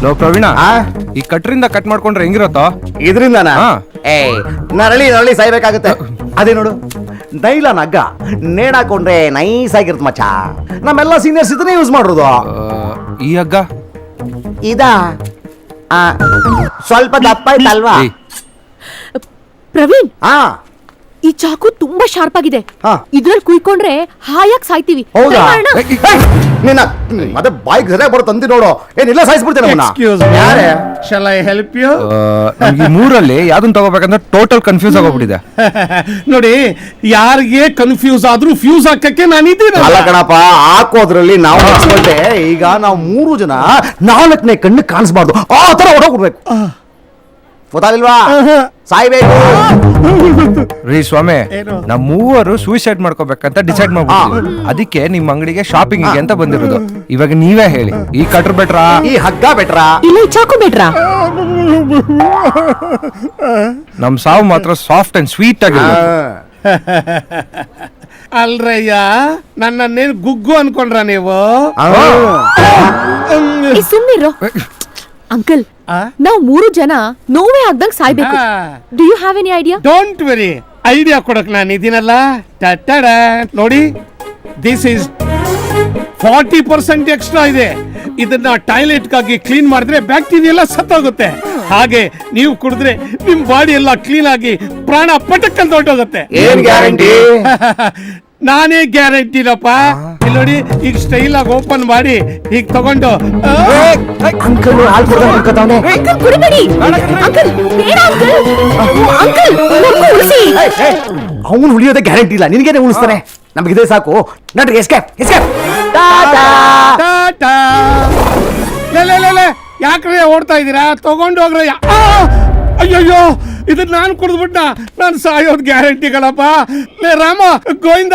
Low Praveen, ಈ ಕಟ್ರಿಂದ cut ಮಾಡ್ಕೊಂಡ್ರೆ ಹೆಂಗಿರತ್ತೋ? ಇದರಿಂದನಾ? ಹಾ. ನರಳಿ ಸಾಯ್ಬೇಕಾಗುತ್ತೆ. ಅದೇ ನೋಡು, ನೈಲಾನ್ ಹಗ್ಗ ನೇಣಾಕೊಂಡ್ರೆ ನೈಸ್ ಆಗಿರುತ್ತೆ ಮಚ್ಚ. ನಮ್ಮೆಲ್ಲ ಸೀನಿಯರ್ಸ್ ಇದನ್ನೇ ಯೂಸ್ ಮಾಡೋದು. ಈ ಹಗ್ಗ ಇದಾ ಸ್ವಲ್ಪ ದಪ್ಪ ಆಯ್ತಲ್ವಾ? ಏಯ್, ಪ್ರವೀಣ್, ಹಾ, ಈ ಚಾಕು ತುಂಬಾ ಶಾರ್ಪ್ ಆಗಿದೆ. ಹಾ. ಇದ್ರಲ್ಲಿ ಕುಯ್ಕೊಂಡ್ರೆ ಹಾಯಾಗಿ ಸಾಯ್ತೀವಿ. ಹೌದಾ? try ಮಾಡೋಣ? ನಿನ್ನ ಮತ್ತೆ ಬಾಯ್ಗೆ ಸರಿಯಾಗಿ ಬರೋ ತಂದಿ ನೋಡು. ಏನಿಲ್ಲ ಸಾಯಿಸ್ಬಿಡ್ತೇನೆ ಅವನ್ನ. Excuse me. ಯಾರೇ? Shall I help you? ನಮ್ಗೆ ಈ ಮೂರಲ್ಲಿ ಯಾವ್ದನ್ ತಗೋಬೇಕಂದ್ರೆ ಟೋಟಲ್ ಕನ್ಫ್ಯೂಸ್ ಆಗೋಗ್ಬಿಟ್ಟಿದೆ. ನೋಡಿ, ಯಾರಿಗೆ ಕನ್ಫ್ಯೂಸ್ ಆದ್ರೂ ಫ್ಯೂಸ್ ಹಾಕಕ್ಕೆ ನಾನಿದ್ದೀನಿ. ಅಲ್ಲ ಕಣಪ್ಪ, ಹಾಕೋದ್ರಲ್ಲಿ ನಾವು ಎಕ್ಸ್ಪರ್ಟೆ. ಈಗ ನಾವು 3 ಜನ 4ನೇ ಕಣ್ಣು ಕಾಣಿಸ್ಬಾರ್ದು, ಆ ತರ ಹೊಡೋಗ್ಬಿಡ್ಬೇಕು. ಗೊತ್ತಾಗಿಲ್ವಾ? ಸಾಯ್ಬೇಕು. ರೀ ಸ್ವಾಮಿ, ಏನು? ನಮ್ ಮೂವರು ಸೂಸೈಡ್ ಮಾಡ್ಕೋಬೇಕಂತ ಡಿಸೈಡ್ ಮಾಡ್ಬಿಟ್ಟಿದ್ವಿ. ಅದಕ್ಕೆ ನಿಮ್ ಅಂಗಡಿಗೆ ಶಾಪಿಂಗ್ ಅಂತ ಬಂದಿರೋದು. ಇವಾಗ ನೀವೇ ಹೇಳಿ, ಈ ಕಟ್ರ್ ಬೆಟ್ರಾ, ಈ ಹಗ್ಗ ಬೆಟ್ರಾ? ಇಲ್ಲ, ಈ ಚಾಕು ಬೇಡ್ರಾ? ನಮ್ ಸಾವು ಮಾತ್ರ ಸಾಫ್ಟ್ ಅಂಡ್ ಸ್ವೀಟ್ ಆಗಿದೆ. ಅಲ್ರಯ್ಯ, ನನ್ನೇನು ಗುಗ್ಗು ಅನ್ಕೊಂಡ್ರ ನೀವು? ಏ, ಸುಮ್ನಿರು ಅಂಕಲ್. ನಾವು 3 ಜನ ನೋವೇ ಆಗ್ದಂಗ್ ಸಾಯ್ಬೇಕು. Do you have any idea? Don't very, idea ಕೊಡಕ್ ನಾನು ಇದೀನಲ್ಲ. ಟಟ್ಟಡ ನೋಡಿ, ದಿಸ್ ಇಸ್ 40% ಎಕ್ಸ್ಟ್ರಾ ಇದೆ. ಇದನ್ನ ಟಾಯ್ಲೆಟ್ಗಾಗಿ ಕ್ಲೀನ್ ಮಾಡಿದ್ರೆ ಬ್ಯಾಕ್ಟೀರಿಯಾ ಎಲ್ಲ ಸತ್ತೋಗುತ್ತೆ. ಹಾಗೆ ನೀವು ಕುಡಿದ್ರೆ ನಿಮ್ ಬಾಡಿ ಎಲ್ಲ ಕ್ಲೀನ್ ಆಗಿ ಪ್ರಾಣ ಪಟಕ್ ಅಂತ ಹೊರಟೋಗುತ್ತೆ. ಏನ್ ಗ್ಯಾರಂಟಿ? ನಾನೇ ಗ್ಯಾರಂಟಿನಪ್ಪ. ಇಲ್ಲಿ ನೋಡಿ, ಈಗ ಸ್ಟೈಲ್ ಆಗಿ ಓಪನ್ ಮಾಡಿ ಈಗ ತಗೊಂಡು ಅಂಕಲ್ ಹಾಲು ಕೊಡ್ತಾನೆ ಅನ್ಕೋತಾವ್ನೆ. ಅಂಕಲ್, ಕುಡಿಬೇಡಿ. ಅಂಕಲ್, ಬೇಡ ಅಂಕಲ್. ಅಂಕಲ್, ನಮ್ಗೂ ಉಳಿಸಿ. ಅವನು ಉಳಿಯೋದೇ ಗ್ಯಾರಂಟಿ ಇಲ್ಲ, ನಿನಗೇನೆ ಉಳಿಸ್ತಾನೆ. ನಮಗಿದೆ ಸಾಕು. ನಡ್ರಿ, ಎಸ್ಕೇಪ್ ಎಸ್ಕೇಪ್. ಟಾಟಾ. ಟಾಟಾ. ಲೇ, ಯಾಕ್ರೆ ಓಡ್ತಾ ಇದೀರಾ? ತಗೊಂಡು ಹೋಗ್ರಯ್ಯ. ಅಯ್ಯಯ್ಯೋ, ಇದನ್ನ ನಾನು ಕುಡಿದ್ಬಿಟ್ಟ. ನಾನು ಸಾಯೋದ್ ಗ್ಯಾರಂಟಿಗಳಪ್ಪ. ಲೇ ರಾಮ, ಗೋವಿಂದ.